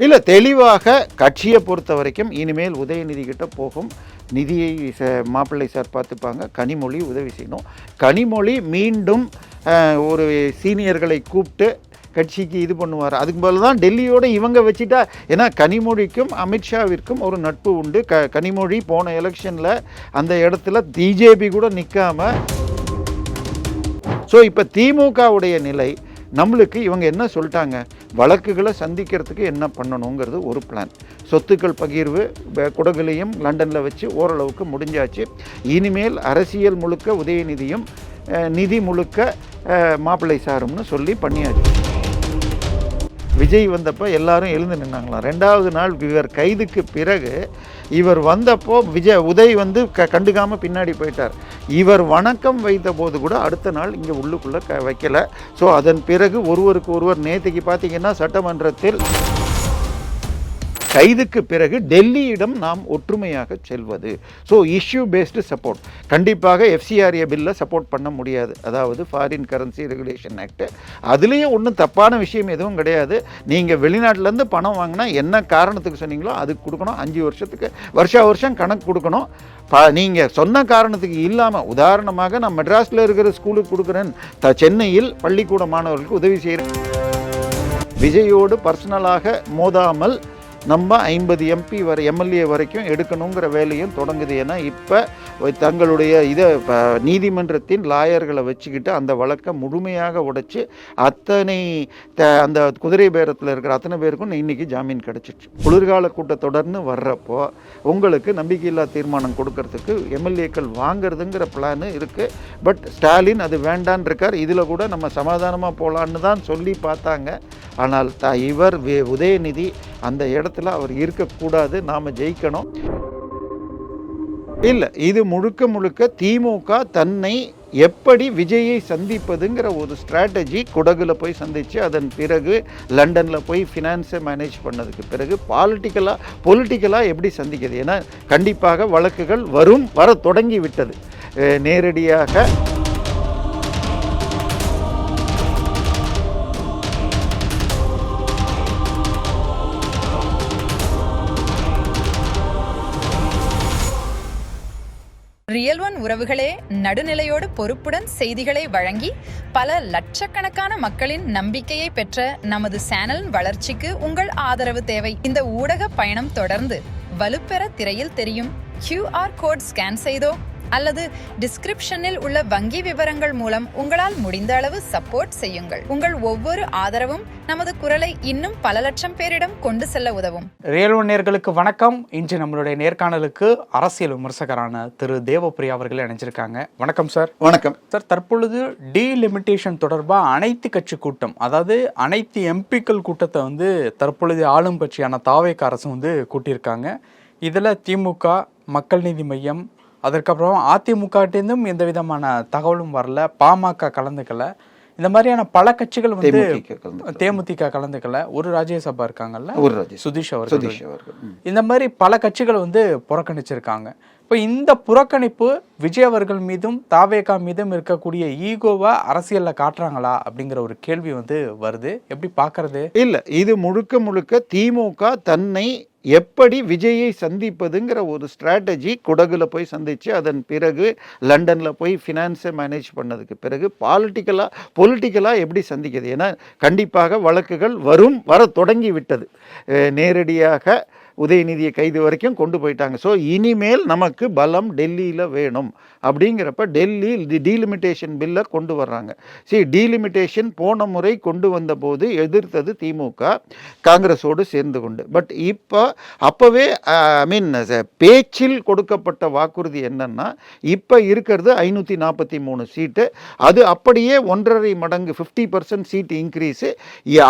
இல்லை, தெளிவாக கட்சியை பொறுத்த வரைக்கும் இனிமேல் உதயநிதி கிட்ட போகும் நிதியை மாப்பிள்ளை சார் பார்த்துப்பாங்க. கனிமொழி உதவி செய்யணும். கனிமொழி மீண்டும் ஒரு சீனியர்களை கூப்பிட்டு கட்சிக்கு இது பண்ணுவார். அதுக்கு பதில் தான் டெல்லியோடு இவங்க வச்சுட்டா. ஏன்னா கனிமொழிக்கும் அமித்ஷாவிற்கும் ஒரு நட்பு உண்டு. கனிமொழி போன எலெக்ஷனில் அந்த இடத்துல பிஜேபி கூட நிற்காம. ஸோ இப்போ திமுகவுடைய நிலை நம்மளுக்கு இவங்க என்ன சொல்லிட்டாங்க, வழக்குகளை சந்திக்கிறதுக்கு என்ன பண்ணணுங்கிறது ஒரு பிளான். சொத்துக்கள் பகிர்வு குடகுலையும் லண்டனில் வச்சு ஓரளவுக்கு முடிஞ்சாச்சு. இனிமேல் அரசியல் முழுக்க உதயநிதியும் நிதி முழுக்க மாப்பிள்ளை சாரும்னு சொல்லி பண்ணியாச்சு. விஜய் வந்தப்போ எல்லாரும் எழுந்து நின்னாங்களாம். 2வது நாள் இவர் கைதுக்கு பிறகு இவர் வந்தப்போ உதய் வந்து கண்டுக்காமல் பின்னாடி போயிட்டார். இவர் வணக்கம் வைத்த போது கூட அடுத்த நாள் இங்கே உள்ளுக்குள்ளே வைக்கலை. ஸோ அதன் பிறகு ஒருவருக்கு ஒருவர் நேற்றுக்கு பார்த்தீங்கன்னா சட்டமன்றத்தில் கைதுக்கு பிறகு டெல்லியிடம் நாம் ஒற்றுமையாக செல்வது. So issue based support. கண்டிப்பாக எஃப்சிஆர்ஏ பில்லை சப்போர்ட் பண்ண முடியாது. அதாவது ஃபாரின் கரன்சி ரெகுலேஷன் ஆக்ட். அதுலேயும் ஒன்றும் தப்பான விஷயம் எதுவும் கிடையாது. நீங்கள் வெளிநாட்டிலேருந்து பணம் வாங்கினா என்ன காரணத்துக்கு சொன்னீங்களோ அதுக்கு கொடுக்கணும். 5 வருஷத்துக்கு வருஷம் கணக்கு கொடுக்கணும். நீங்கள் சொன்ன காரணத்துக்கு இல்லாமல், உதாரணமாக நான் மெட்ராஸில் இருக்கிற ஸ்கூலுக்கு கொடுக்குறேன், சென்னையில் பள்ளிக்கூட மாணவர்களுக்கு உதவி செய்கிறேன். விஜயோடு பர்சனலாக மோதாமல் நம்ம 50 எம்பி எம்எல்ஏ வரைக்கும் எடுக்கணுங்கிற வேலையும் தொடங்குது. ஏன்னா இப்போ தங்களுடைய நீதிமன்றத்தின் லாயர்களை வச்சுக்கிட்டு அந்த வழக்கை முழுமையாக உடைச்சி அத்தனை அந்த குதிரை பேரத்தில் இருக்கிற அத்தனை பேருக்கும் இன்றைக்கி ஜாமீன் கிடச்சிச்சு. குளிர்கால கூட்டத்தொடர்னு வர்றப்போ உங்களுக்கு நம்பிக்கையில்லா தீர்மானம் கொடுக்கறதுக்கு எம்எல்ஏக்கள் வாங்கிறதுங்கிற பிளான் இருக்குது. பட் ஸ்டாலின் அது வேண்டான் இருக்கார். இதில் கூட நம்ம சமாதானமாக போகலான்னு தான் சொல்லி பார்த்தாங்க. ஆனால் இவர் உதயநிதி அந்த இடத்துல அவர் இருக்கக்கூடாது, நாம் ஜெயிக்கணும். இல்லை, இது முழுக்க திமுக தன்னை எப்படி விஜயை சந்திப்பதுங்கிற ஒரு ஸ்ட்ராட்டஜி. குடகுல போய் சந்தித்து அதன் பிறகு லண்டனில் போய் ஃபினான்ஸை மேனேஜ் பண்ணதுக்கு பிறகு பொலிட்டிக்கலாக எப்படி சந்திக்கிறது. ஏன்னா கண்டிப்பாக வழக்குகள் வர தொடங்கி விட்டது. நேரடியாக ரியல் ஒன் உறவுகளே, நடுநிலையோடு பொறுப்புடன் செய்திகளை வழங்கி பல லட்சக்கணக்கான மக்களின் நம்பிக்கையை பெற்ற நமது சேனலின் வளர்ச்சிக்கு உங்கள் ஆதரவு தேவை. இந்த ஊடக பயணம் தொடர்ந்து வலுப்பெற திரையில் தெரியும் QR கோட் ஸ்கேன் செய்தோ அல்லது டிஸ்கிரிப்ஷனில் உள்ள வங்கி விவரங்கள் மூலம் உங்களால் முடிந்த அளவு சப்போர்ட் செய்யுங்கள். உங்கள் ஒவ்வொரு ஆதரவும் நமது குரலை இன்னும் பல லட்சம் பேரிடம் கொண்டு செல்ல உதவும். ரியல் ஒன் நேயர்களுக்கு வணக்கம். இன்று நம்மளுடைய நேர்காணலுக்கு அரசியல் விமர்சகரான திரு தேவப்பிரியா அவர்கள் இணைஞ்சிருக்காங்க. வணக்கம் சார். வணக்கம் சார். தற்பொழுது டீலிமிட்டேஷன் தொடர்பாக அனைத்து கட்சி கூட்டம், அதாவது அனைத்து எம்பிக்கள் கூட்டத்தை வந்து தற்பொழுது ஆளும் கட்சியான தாவேக அரசு வந்து கூட்டியிருக்காங்க. இதில் திமுக, மக்கள் நீதி மையம், அதற்கப்புறம் அதிமுகட்டேருந்தும் எந்த விதமான தகவலும் வரல, பாமக கலந்துக்கல, இந்த மாதிரியான பல கட்சிகள் வந்து தேமுதிக கலந்துக்கல, ஒரு ராஜ்யசபா இருக்காங்கல்ல, சுதீஷ் அவர்கள், இந்த மாதிரி பல கட்சிகள் வந்து புறக்கணிச்சிருக்காங்க. இப்போ இந்த புறக்கணிப்பு விஜய் அவர்கள் மீதும் தாவேகா மீதும் இருக்கக்கூடிய ஈகோவை அரசியலில் காட்டுறாங்களா அப்படிங்கிற ஒரு கேள்வி வந்து வருது. எப்படி பார்க்கறது? இல்லை, இது முழுக்க திமுக தன்னை எப்படி விஜயை சந்திப்பதுங்கிற ஒரு ஸ்ட்ராட்டஜி. குடகுல போய் சந்தித்து அதன் பிறகு லண்டனில் போய் ஃபினான்ஸை மேனேஜ் பண்ணதுக்கு பிறகு பொலிட்டிக்கலாக எப்படி சந்திக்கிறது. ஏன்னா கண்டிப்பாக வழக்குகள் வர தொடங்கி விட்டது. நேரடியாக உதயநிதியை கைது வரைக்கும் கொண்டு போயிட்டாங்க. ஸோ இனிமேல் நமக்கு பலம் டெல்லியில் வேணும். அப்படிங்கிறப்ப டெல்லி டீலிமிட்டேஷன் பில்லை கொண்டு வர்றாங்க. டீலிமிட்டேஷன் போன முறை கொண்டு வந்தபோது எதிர்த்தது திமுக, காங்கிரஸோடு சேர்ந்து கொண்டு. பட் அப்போவே பேச்சில் கொடுக்கப்பட்ட வாக்குறுதி என்னன்னா, இப்போ இருக்கிறது 543 சீட்டு, அது அப்படியே 1.5 மடங்கு 50% சீட்டு இன்க்ரீஸு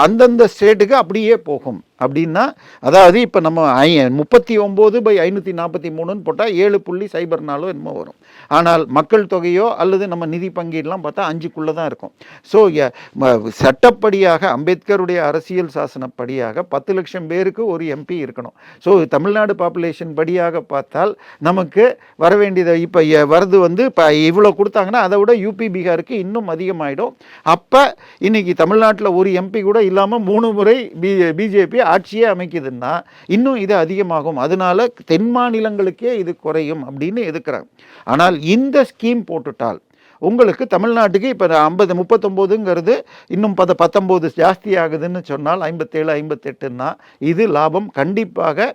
அந்தந்த ஸ்டேட்டுக்கு அப்படியே போகும். அப்படின்னா அதாவது இப்போ நம்ம 39/543 போட்டால் 7.04 என்னமோ வரும். ஆனால் மக்கள் தொகையோ அல்லது நம்ம நிதி பங்கீடுலாம் பார்த்தா 5க்குள்ளே தான் இருக்கும். ஸோ சட்டப்படியாக அம்பேத்கருடைய அரசியல் சாசனப்படியாக 10 லட்சம் பேருக்கு ஒரு எம்பி இருக்கணும். ஸோ தமிழ்நாடு பாப்புலேஷன் படியாக பார்த்தால் நமக்கு வர வேண்டியது இப்போ வரது வந்து இப்போ இவ்வளோ கொடுத்தாங்கன்னா அதை விட யூபி பீகாருக்கு இன்னும் அதிகமாகிடும். அப்போ இன்னைக்கு தமிழ்நாட்டில் ஒரு எம்பி கூட இல்லாமல் 3 முறை பிஜேபி ஆட்சியே அமைக்குதுன்னா இன்னும் இது அதிகமாகும். அதனால தென் மாநிலங்களுக்கே இது குறையும் அப்படின்னு எதுக்குறாங்க. ஆனால் இந்த ஸ்கீம் போட்டுட்டால் உங்களுக்கு தமிழ்நாட்டுக்கு இப்போ 39ங்கிறது இன்னும் 19 ஜாஸ்தி ஆகுதுன்னு சொன்னால் 57 58ன்னா இது லாபம். கண்டிப்பாக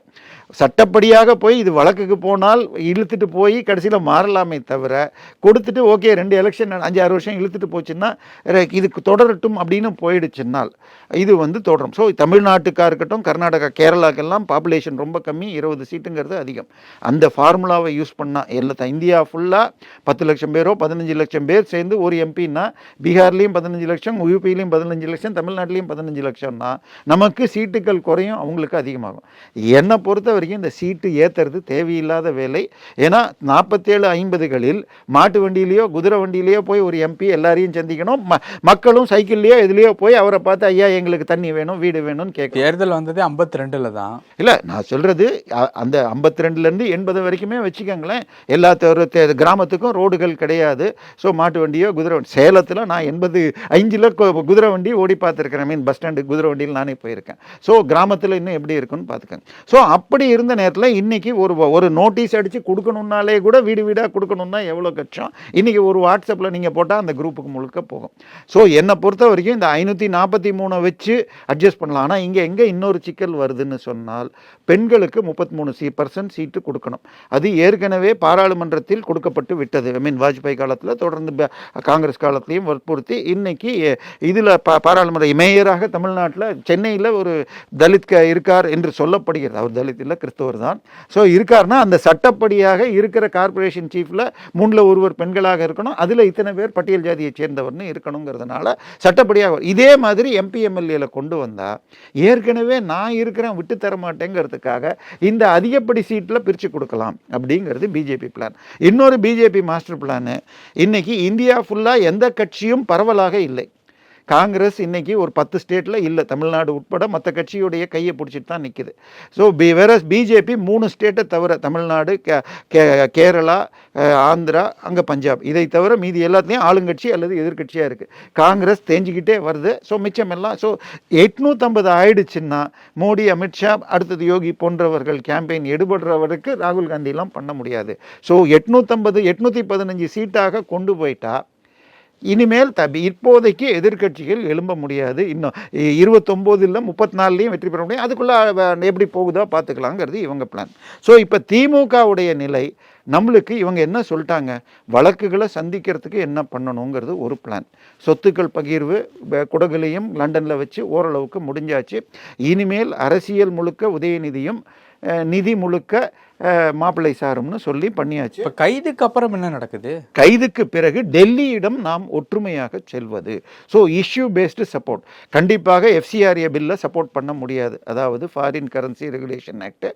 சட்டப்படியாக போய் இது வழக்குக்கு போனால் இழுத்துட்டு போய் கடைசியில் மாறலாமே தவிர கொடுத்துட்டு ஓகே 2 எலெக்ஷன் 5-6 வருஷம் இழுத்துட்டு போச்சுன்னா இதுக்கு தொடரட்டும் அப்படின்னு போயிடுச்சுன்னால் இது வந்து தொடரும். ஸோ தமிழ்நாட்டுக்காக இருக்கட்டும், கர்நாடகா, கேரளாக்கெல்லாம் பாப்புலேஷன் ரொம்ப கம்மி, 20 சீட்டுங்கிறது அதிகம். அந்த ஃபார்முலாவை யூஸ் பண்ணால் இந்தியா ஃபுல்லாக 10 லட்சம் பேரோ 15 லட்சம் பேர் சேர்ந்து ஒரு எம்பின்னா பீகார்லேயும் 15 லட்சம், யூபிலையும் 15 லட்சம், தமிழ்நாட்டிலையும் 15 லட்சம்னா நமக்கு சீட்டுகள் குறையும், அவங்களுக்கு அதிகமாகும். என்னை பொறுத்த வரைக்கும் இந்த சீட்டு ஏற்றுறது தேவையில்லாத வேலை. ஏன்னா 47-50களில் மாட்டு வண்டியிலையோ குதிரை வண்டியிலையோ போய் ஒரு எம்பி எல்லாரையும் சந்திக்கணும், மக்களும் சைக்கிள்லையோ எதுலையோ போய் அவரை பார்த்து ஐயா எங்களுக்கு தண்ணி வேணும், வீடு வேணும்னு கேட்க. தேர்தல் வந்தது 52ல் தான். இல்லை, நான் சொல்கிறது அந்த 52லேருந்து 80 வரைக்குமே வச்சுக்கோங்களேன். எல்லா கிராமத்துக்கும் ரோடுகள் கிடையாது. ஸோ மாட்டு வண்டியோ குதிரை வண்டி, சேலத்தில் நான் 85ல் குதிரை வண்டி ஓடி பார்த்துருக்கிறேன். மீன் பஸ் ஸ்டாண்டுக்கு குதிரை வண்டியில் நானே போயிருக்கேன். ஸோ கிராமத்தில் இன்னும் எப்படி இருக்குன்னு பார்த்துக்கேன். ஸோ அப்படி இருந்த நேரத்தில் இன்னைக்கு ஒரு நோட்டீஸ் அடித்து கொடுக்கணுன்னாலே கூட வீடு வீடாக கொடுக்கணுன்னா எவ்வளோ கஷ்டம். இன்றைக்கி ஒரு வாட்ஸ்அப்பில் நீங்கள் போட்டால் அந்த குரூப்புக்கு முழுக்க போகும். ஸோ என்னை பொறுத்த வரைக்கும் இந்த 543 வச்சு அட்ஜஸ்ட் பண்ணலாம். ஆனால் இங்கே எங்கே இன்னொரு சிக்கல் வருதுன்னு சொன்னால் பெண்களுக்கு 33% சீட்டு கொடுக்கணும். அது ஏற்கனவே பாராளுமன்றத்தில் கொடுக்கப்பட்டு விட்டது. வாஜ்பாய் காலத்தில் தொடர்ந்து காங்கிரஸ் காலத்திலையும் வற்புறுத்தி இன்னைக்கு இதில் பாராளுமன்ற மேயராக தமிழ்நாட்டில் சென்னையில் ஒரு தலித் இருக்கார் என்று சொல்லப்படுகிறது. அவர் தலித் இல்லை, கிறிஸ்தவர் தான். ஸோ இருக்காருன்னா அந்த சட்டப்படியாக இருக்கிற கார்பரேஷன் சீஃபில் 3ல் ஒருவர் பெண்களாக இருக்கணும், அதில் இத்தனை பேர் பட்டியல் ஜாதியை சேர்ந்தவர்னு இருக்கணுங்கிறதுனால சட்டப்படியாக இதே மாதிரி எம்பி எம்எல்ஏல கொண்டு வந்தால் ஏற்கனவே நான் இருக்கிறேன் விட்டு தர மாட்டேங்கிறதுக்காக இந்த அதிகப்படி சீட்டில் பிரித்து கொடுக்கலாம் அப்படிங்கிறது பிஜேபி பிளான். இன்னொரு பிஜேபி மாஸ்டர் பிளான், இன்னைக்கு இந்தியா ஃபுல்லாக எந்த கட்சியும் பரவலாக இல்லை. காங்கிரஸ் இன்னைக்கு ஒரு 10 ஸ்டேட்டில் இல்லை, தமிழ்நாடு உட்பட மற்ற கட்சியுடைய கையை பிடிச்சிட்டு தான் நிற்குது. ஸோ வேற பிஜேபி 3 ஸ்டேட்டை தவிர தமிழ்நாடு, கேரளா, ஆந்திரா, அங்கே பஞ்சாப், இதை தவிர மீதி எல்லாத்துலேயும் ஆளுங்கட்சி அல்லது எதிர்கட்சியாக இருக்குது. காங்கிரஸ் தேஞ்சிக்கிட்டே வருது. ஸோ மிச்சமெல்லாம் 850 ஆயிடுச்சுன்னா மோடி, அமித்ஷா, அடுத்தது யோகி போன்றவர்கள் கேம்பெயின் எடுபடுறவருக்கு ராகுல் காந்திலாம் பண்ண முடியாது. ஸோ 815 சீட்டாக கொண்டு போயிட்டா இனிமேல் இப்போதைக்கு எதிர்கட்சிகள் எழும்ப முடியாது. இன்னும் 29 34லையும் வெற்றி பெற முடியும். அதுக்குள்ளே எப்படி போகுதோ பார்த்துக்கலாங்கிறது இவங்க பிளான். ஸோ இப்போ திமுகவுடைய நிலை நம்மளுக்கு இவங்க என்ன சொல்லிட்டாங்க, வழக்குகளை சந்திக்கிறதுக்கு என்ன பண்ணணுங்கிறது ஒரு பிளான். சொத்துக்கள் பகிர்வு குடகுலையும் லண்டனில் வச்சு ஓரளவுக்கு முடிஞ்சாச்சு. இனிமேல் அரசியல் முழுக்க உதயநிதியும் நிதி முழுக்க மாப்பிள்ளை சாரும்னு சொல்லி பண்ணியாச்சு. இப்போ கைதுக்கு அப்புறம் என்ன நடக்குது? கைதுக்கு பிறகு டெல்லியிடம் நாம் ஒற்றுமையாக செல்வது. So issue based support. கண்டிப்பாக FCRA பில்லை சப்போர்ட் பண்ண முடியாது. அதாவது ஃபாரின் கரன்சி ரெகுலேஷன் ஆக்ட்.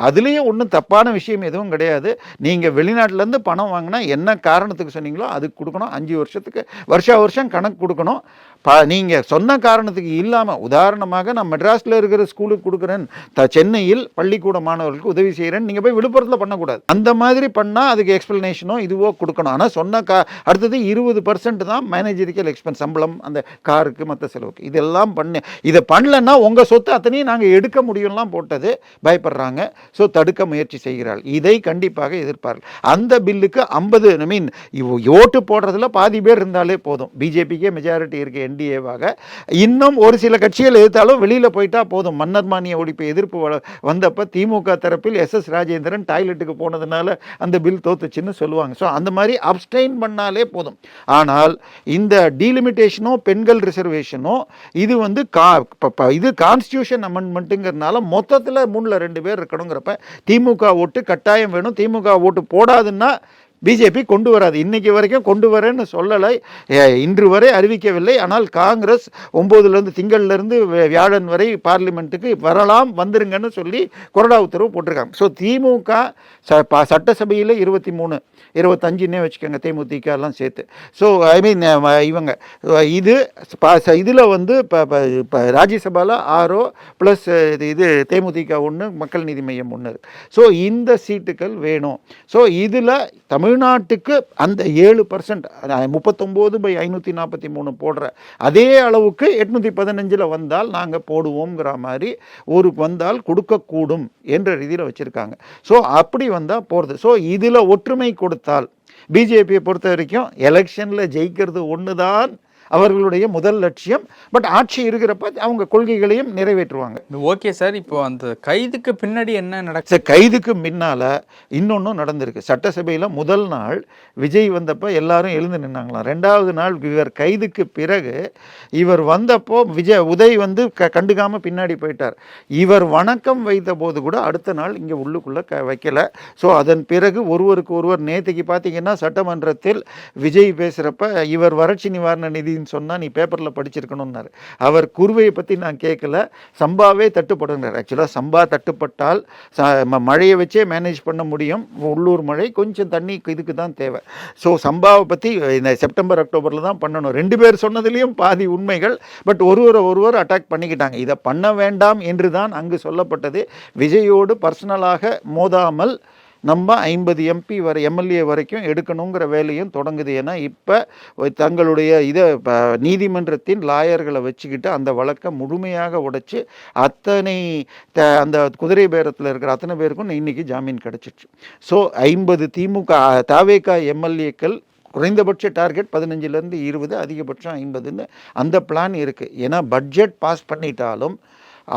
அதுலேயும் ஒன்றும் தப்பான விஷயம் எதுவும் கிடையாது. நீங்கள் வெளிநாட்டிலேருந்து பணம் வாங்கினா என்ன காரணத்துக்கு சொன்னீங்களோ அதுக்கு கொடுக்கணும். 5 வருஷத்துக்கு வருஷம் கணக்கு கொடுக்கணும். நீங்கள் சொன்ன காரணத்துக்கு இல்லாமல், உதாரணமாக நான் மெட்ராஸில் இருக்கிற ஸ்கூலுக்கு கொடுக்குறேன், சென்னையில் பள்ளிக்கூட மாணவர்களுக்கு உதவி செய்கிறேன், நீங்கள் போய் விழுப்புரத்தில் பண்ணக்கூடாது. அந்த மாதிரி பண்ணால் அதுக்கு எக்ஸ்பிளனேஷனோ இதுவோ கொடுக்கணும். ஆனால் சொன்ன அடுத்தது 20% தான் மேனேஜரிக்கல் எக்ஸ்பென்ஸ், சம்பளம், அந்த காருக்கு மற்ற செலவுக்கு. இதெல்லாம் இதை பண்ணலன்னா உங்கள் சொத்து அத்தனையும் நாங்கள் எடுக்க முடியும்லாம் போட்டது பயப்படுறாங்க. ஸோ தடுக்க முயற்சி செய்கிறாள். இதை கண்டிப்பாக எதிர்ப்பார்கள். அந்த பில்லுக்கு 50 ஓட்டு போடுறதுல பாதி பேர் இருந்தாலே போதும். பிஜேபிக்கே மெஜாரிட்டி இருக்குது NDAவாக. இன்னும் ஒரு சில கட்சிகள் எதிர்த்தாலும் வெளியில் போயிட்டா போதும். மன்னர் மானிய ஒழிப்பு எதிர்ப்பு வந்தப்போ திமுக தரப்பில் SS ராஜேந்திரன் டாய்லெட்டுக்கு போனதுனால அந்த பில் தோத்துச்சுன்னு சொல்லுவாங்க. ஸோ அந்த மாதிரி அப்ஸ்டைன் பண்ணாலே போதும். ஆனால் இந்த டீலிமிட்டேஷனோ பெண்கள் ரிசர்வேஷனோ இது வந்து இது கான்ஸ்டியூஷன் அமெண்ட்மெண்ட்டுங்கிறதுனால மொத்தத்தில் 3ல் 2 பேர் இருக்கணுங்கிறப்ப திமுக ஓட்டு கட்டாயம் வேணும். திமுக ஓட்டு போடாதுன்னா பிஜேபி கொண்டு வராது. இன்னைக்கு வரைக்கும் கொண்டு வரேன்னு சொல்லலை, இன்று வரை அறிவிக்கவில்லை. ஆனால் காங்கிரஸ் 9லேருந்து திங்கள்லேருந்து வியாழன் வரை பார்லிமெண்ட்டுக்கு வரலாம், வந்துருங்கன்னு சொல்லி கொறடா உத்தரவு போட்டிருக்காங்க. ஸோ திமுக சட்டசபையில் 23, 25ன்னே வச்சுக்கோங்க, தேமுதிக எல்லாம் சேர்த்து. ஸோ ஐ மீன் இவங்க இதில் வந்து இப்போ ராஜ்யசபாவில் 6 ப்ளஸ் இது தேமுதிக 1, மக்கள் நீதி மையம் 1 இருக்குது. ஸோ இந்த சீட்டுகள் வேணும். ஸோ இதில் தமிழ்நாட்டுக்கு அந்த 7% 39/543 போடுற அதே அளவுக்கு 815 வந்தால் நாங்கள் போடுவோங்கிற மாதிரி ஒரு வந்தால் கொடுக்கக்கூடும் என்ற ரீதியில் வச்சுருக்காங்க. ஸோ அப்படி வந்தால் போகிறது. ஸோ இதில் ஒற்றுமை கொடுத்தால் பிஜேபியை பொறுத்த வரைக்கும் எலெக்ஷனில் ஜெயிக்கிறது ஒன்று தான் அவர்களுடைய முதல் லட்சியம். பட் ஆட்சி இருக்கிறப்ப அவங்க கொள்கைகளையும் நிறைவேற்றுவாங்க. ஓகே சார், இப்போ அந்த கைதுக்கு பின்னாடி என்ன நடக்குது? சார், கைதுக்கு முன்னால் இன்னொன்றும் நடந்திருக்கு. சட்டசபையில் முதல் நாள் விஜய் வந்தப்போ எல்லாரும் எழுந்து நின்னாங்களாம். 2வது நாள் இவர் கைதுக்கு பிறகு இவர் வந்தப்போ உதய் வந்து கண்டுக்காமல் பின்னாடி போயிட்டார். இவர் வணக்கம் வைத்த போது கூட அடுத்த நாள் இங்கே உள்ளுக்குள்ளே வைக்கல. ஸோ அதன் பிறகு ஒருவருக்கு ஒருவர் நேற்றுக்கு பார்த்தீங்கன்னா சட்டமன்றத்தில் விஜய் பேசுகிறப்ப இவர் வறட்சி நிவாரண நிதி சொன்னா நீ பேப்பர்ல படிச்சிருக்கணும்னாரு. அவர் குருவையை பத்தி நான் கேட்கல, சம்பாவே தட்டுப்படுங்கிறார். ஆக்சுவலா சம்பா தட்டுப்பட்டால் மழையை வச்சே மேனேஜ் பண்ண முடியும். உள்ளூர் மழை கொஞ்சம் தண்ணி இதுக்கு தான் தேவை. ஸோ சம்பாவை பற்றி இந்த செப்டம்பர் அக்டோபரில் தான் பண்ணணும். 2 பேர் சொன்னதுலேயும் பாதி உண்மைகள். பட் ஒருவர் அட்டாக் பண்ணிக்கிட்டாங்க. இதை பண்ண வேண்டாம் என்று தான் அங்கு சொல்லப்பட்டது. விஜயோடு பர்சனலாக மோதாமல் நம்ம 50 MP வரை எம்எல்ஏ வரைக்கும் எடுக்கணுங்கிற வேலையும் தொடங்குது. ஏன்னா இப்போ தங்களுடைய நீதிமன்றத்தின் லாயர்களை வச்சுக்கிட்டு அந்த வழக்கை முழுமையாக உடைச்சி அத்தனை அந்த குதிரை பேரத்தில் இருக்கிற அத்தனை பேருக்கும் இன்னைக்கு ஜாமீன் கிடச்சிச்சு. ஸோ 50 திமுக தாவேகா எம்எல்ஏக்கள் குறைந்தபட்ச டார்கெட் 15லேருந்து 20, அதிகபட்சம் 50ன்னு அந்த பிளான் இருக்குது. ஏன்னா பட்ஜெட் பாஸ் பண்ணிட்டாலும்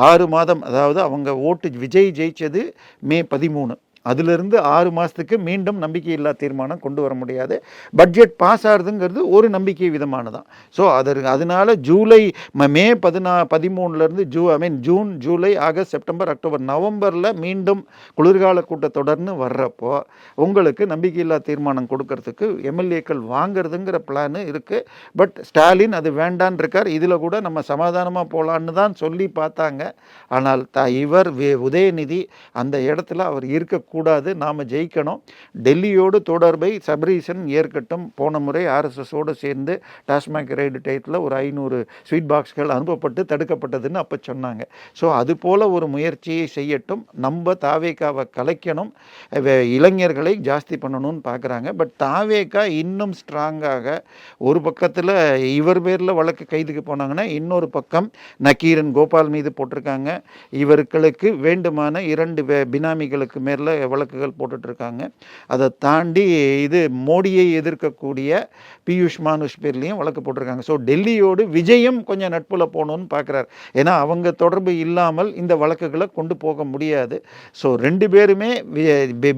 6 மாதம், அதாவது அவங்க ஓட்டு விஜய் ஜெயிச்சது மே 13, அதிலிருந்து 6 மாதத்துக்கு மீண்டும் நம்பிக்கையில்லா தீர்மானம் கொண்டு வர முடியாது. பட்ஜெட் பாஸ் ஆகுதுங்கிறது ஒரு நம்பிக்கை விதமானதான். ஸோ அதனால ஜூலை மே 13லேருந்து June, July, August, September, October, நவம்பரில் மீண்டும் குளிர்கால கூட்டத்தொடர்னு வர்றப்போ உங்களுக்கு நம்பிக்கையில்லா தீர்மானம் கொடுக்கறதுக்கு எம்எல்ஏக்கள் வாங்கிறதுங்கிற பிளான் இருக்குது. பட் ஸ்டாலின் அது வேண்டான் இருக்கார். இதில் கூட நம்ம சமாதானமாக போகலான்னு தான் சொல்லி பார்த்தாங்க. ஆனால் இவர் உதயநிதி அந்த இடத்துல அவர் இருக்கக்கூடாது, நாம் ஜெயிக்கணும், டெல்லியோடு தொடர்பை சபரீசன் ஏற்கட்டும். போன முறை ஆர்எஸ்எஸோடு சேர்ந்து டாஸ்மாக் ரைடு டயத்தில் ஒரு 500 ஸ்வீட் பாக்ஸ்கள் அனுப்பப்பட்டு தடுக்கப்பட்டதுன்னு அப்போ சொன்னாங்க. ஸோ அது போல் ஒரு முயற்சியை செய்யட்டும். நம்ம தாவேகாவை கலைக்கணும், இளைஞர்களை ஜாஸ்தி பண்ணணும்னு பார்க்குறாங்க. பட் தாவேகா இன்னும் ஸ்ட்ராங்காக ஒரு பக்கத்தில் இவர் பேரில் வழக்கு கைதுக்கு போனாங்கன்னா இன்னொரு பக்கம் நக்கீரன் கோபால் மீது போட்டிருக்காங்க. இவர்களுக்கு வேண்டுமான 2 பினாமிகளுக்கு மேலே வழக்குகள் போட்டுட்ருக்காங்க. அதை தாண்டி இது மோடியை எதிர்க்கக்கூடிய பியூஷ் மானுஷ் பேர்லேயும் வழக்கு போட்டிருக்காங்க. ஸோ டெல்லியோடு விஜயும் கொஞ்சம் நட்புல போகணுன்னு பார்க்குறாரு. ஏன்னா அவங்க தொடர்பு இல்லாமல் இந்த வழக்குகளை கொண்டு போக முடியாது. ஸோ 2 பேருமே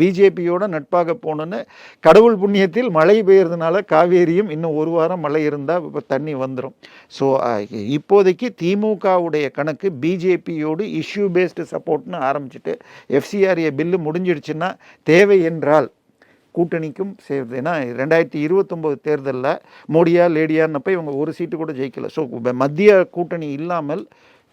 பிஜேபியோட நட்பாக போகணுன்னு, கடவுள் புண்ணியத்தில் மழை பெய்யறதுனால காவேரியும் இன்னும் 1 வாரம் மழை இருந்தால் இப்போ தண்ணி வந்துடும். ஸோ இப்போதைக்கு திமுகவுடைய கணக்கு பிஜேபியோடு இஷ்யூ பேஸ்டு சப்போர்ட்னு ஆரம்பிச்சுட்டு FCRA பில்லு முடிஞ்சிடுச்சுன்னா தேவை என்றால் கூட்டணிக்கும் சேர்ந்து. ஏன்னா 2029 தேர்தலில் மோடியா லேடியான்னப்போ இவங்க ஒரு சீட்டு கூட ஜெயிக்கல. ஸோ மத்திய கூட்டணி இல்லாமல்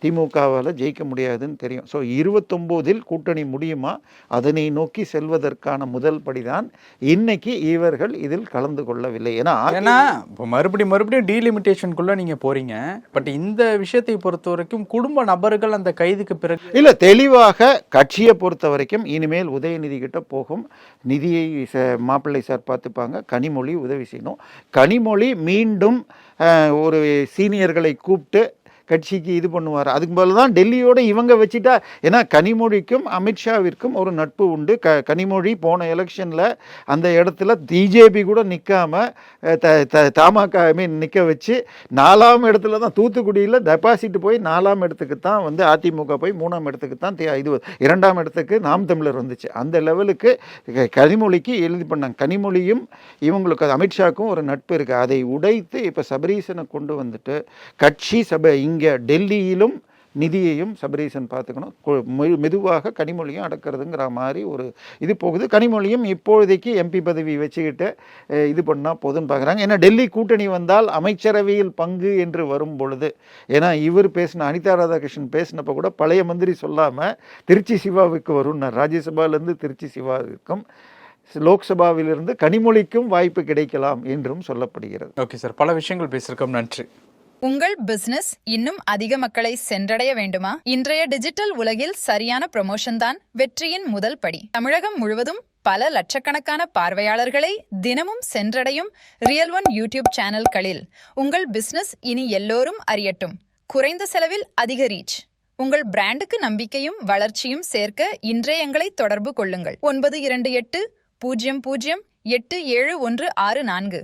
திமுகவால் ஜெயிக்க முடியாதுன்னு தெரியும். ஸோ 29 கூட்டணி முடியுமா, அதனை நோக்கி செல்வதற்கான முதல் படிதான் இன்னைக்கு இவர்கள் இதில் கலந்து கொள்ளவில்லை. ஏன்னா இப்போ மறுபடியும் டீலிமிட்டேஷனுக்குள்ளே நீங்கள் போகிறீங்க. பட் இந்த விஷயத்தை பொறுத்த வரைக்கும் குடும்ப நபர்கள் அந்த கைதுக்கு பிறகு இல்லை, தெளிவாக கட்சியை பொறுத்த வரைக்கும் இனிமேல் உதயநிதி கிட்ட போகும். நிதியை மாப்பிள்ளை சார் பார்த்துப்பாங்க, கனிமொழி உதவி செய்யணும். கனிமொழி மீண்டும் ஒரு சீனியர்களை கூப்பிட்டு கட்சிக்கு இது பண்ணுவார். அதுக்கு பதில் தான் டெல்லியோட இவங்க வச்சுட்டா. ஏன்னா கனிமொழிக்கும் அமித்ஷாவிற்கும் ஒரு நட்பு உண்டு. கனிமொழி போன எலெக்ஷனில் அந்த இடத்துல பிஜேபி கூட நிற்காம தமாக நிற்க வச்சு 4ஆம் இடத்துல தான், தூத்துக்குடியில் டெபாசிட் போய் 4ஆம் இடத்துக்கு தான் வந்து அதிமுக போய் 3ஆம் இடத்துக்கு தான் இது 2ஆம் இடத்துக்கு நாம் தமிழர் வந்துச்சு. அந்த லெவலுக்கு கனிமொழிக்கு எழுதி பண்ணாங்க. கனிமொழியும் இவங்களுக்கு அமித்ஷாவுக்கும் ஒரு நட்பு இருக்குது. அதை உடைத்து இப்போ சபரீசனை கொண்டு வந்துட்டு கட்சி சபை இங்கே டெல்லியிலும் நிதியையும் சபரீசன் பார்த்துக்கணும். மெதுவாக கனிமொழியும் அடக்கிறதுங்கிற மாதிரி ஒரு இது போகுது. கனிமொழியும் இப்போதைக்கு எம்பி பதவி வச்சுக்கிட்டு இது பண்ணால் போதுன்னு பார்க்குறாங்க. ஏன்னா டெல்லி கூட்டணி வந்தால் அமைச்சரவையில் பங்கு என்று வரும் பொழுது, ஏன்னா இவர் அனிதா ராதாகிருஷ்ணன் பேசினப்போ கூட பழைய மந்திரி சொல்லாமல் திருச்சி சிவாவுக்கு வரும்னார். ராஜ்யசபாவிலேருந்து திருச்சி சிவாவுக்கும் லோக்சபாவிலிருந்து கனிமொழிக்கும் வாய்ப்பு கிடைக்கலாம் என்றும் சொல்லப்படுகிறது. ஓகே சார், பல விஷயங்கள் பேசியிருக்கோம், நன்றி. உங்கள் பிசினஸ் இன்னும் அதிக மக்களை சென்றடைய வேண்டுமா? இன்றைய டிஜிட்டல் உலகில் சரியான ப்ரமோஷன் தான் வெற்றியின் முதல் படி. தமிழகம் முழுவதும் பல லட்சக்கணக்கான பார்வையாளர்களை தினமும் சென்றடையும் ரியல் ஒன் யூடியூப் சேனல்களில் உங்கள் பிசினஸ் இனி எல்லோரும் அறியட்டும். குறைந்த செலவில் அதிக ரீச். உங்கள் பிராண்டுக்கு நம்பிக்கையும் வளர்ச்சியும் சேர்க்க இன்றே எங்களை தொடர்பு கொள்ளுங்கள். 9280087164